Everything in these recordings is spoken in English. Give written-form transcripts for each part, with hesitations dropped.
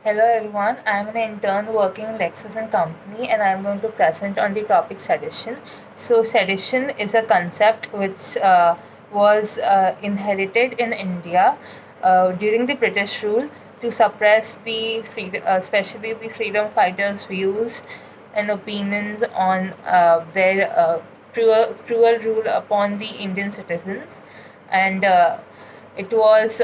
Hello everyone, I am an intern working in Lexus and Company and I am going to present on the topic sedition. So, sedition is a concept which was inherited in India during the British rule to suppress the freedom, especially the freedom fighters' views and opinions on their cruel rule upon the Indian citizens. And it was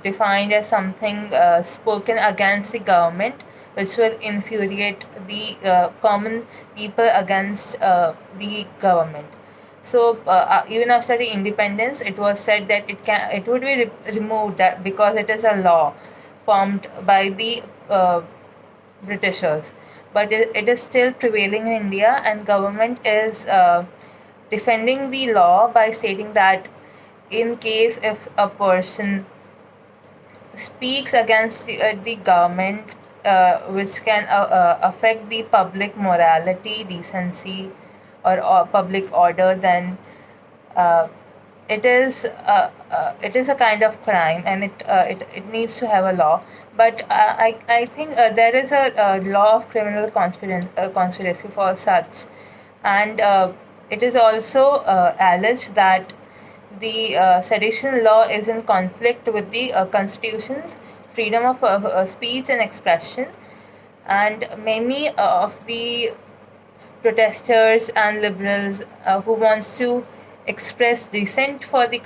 defined as something spoken against the government, which will infuriate the common people against the government. So even after the independence, it was said that it would be removed that because it is a law formed by the Britishers, but it is still prevailing in India, and government is defending the law by stating that in case if a person speaks against the government, which can affect the public morality, decency, or public order, then uh, it is a kind of crime, and it needs to have a law. But I think there is a law of criminal conspiracy for such, and it is also alleged that the sedition law is in conflict with the constitution's freedom of speech and expression, and many of the protesters and liberals who wants to express dissent for the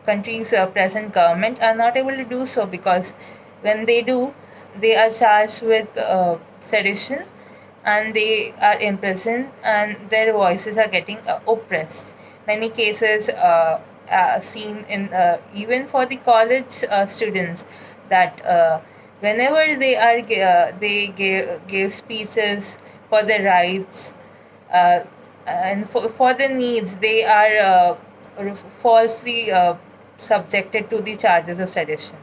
country's present government are not able to do so, because when they do, they are charged with sedition, and they are imprisoned, and their voices are getting oppressed. Many cases seen in even for the college students, that whenever they give speeches for their rights, uh, and for their needs, they are falsely subjected to the charges of sedition.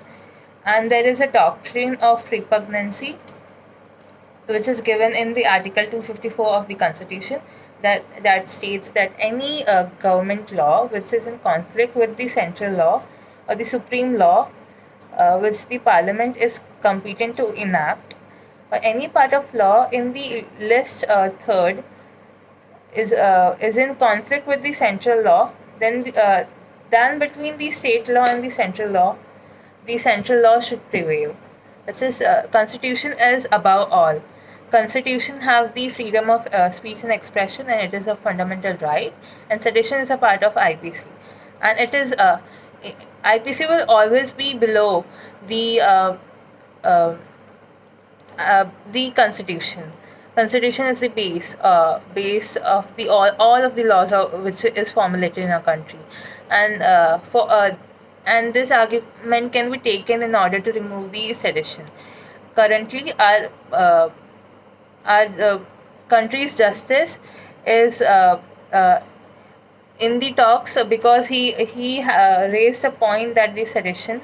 And there is a doctrine of repugnancy, which is given in the Article 254 of the Constitution, that states that any government law which is in conflict with the central law or the supreme law, which the Parliament is competent to enact, or any part of law in the list third is in conflict with the central law, then between the state law and the central law should prevail. This is Constitution is above all. Constitution have the freedom of speech and expression, and it is a fundamental right. And sedition is a part of IPC, and it is IPC will always be below the uh, the Constitution. Constitution is the base of the all of the laws which is formulated in our country, and and this argument can be taken in order to remove the sedition. Currently, our country's justice is in the talks, because he raised a point that the sedition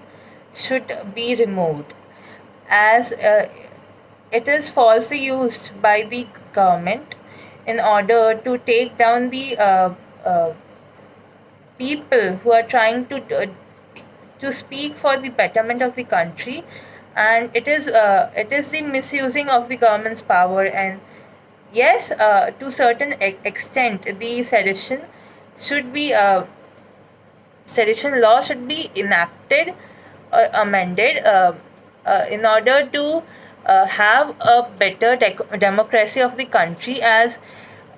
should be removed, as it is falsely used by the government in order to take down the people who are trying to speak for the betterment of the country, and it is the misusing of the government's power. And yes, to certain extent, the should be sedition law should be enacted or amended in order to have a better democracy of the country, as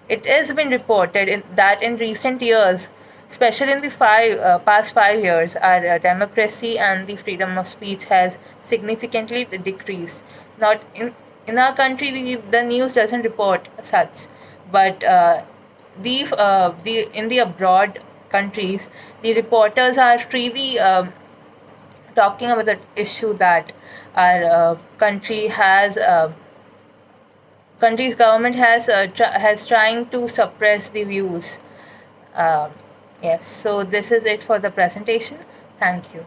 it has been reported that in recent years, especially in the past 5 years, our democracy and the freedom of speech has significantly decreased. Not in our country, the news doesn't report such, but the in the abroad countries, the reporters are freely talking about the issue that our country's government has trying to suppress the views. Uh, yes, so this is it for the presentation. Thank you.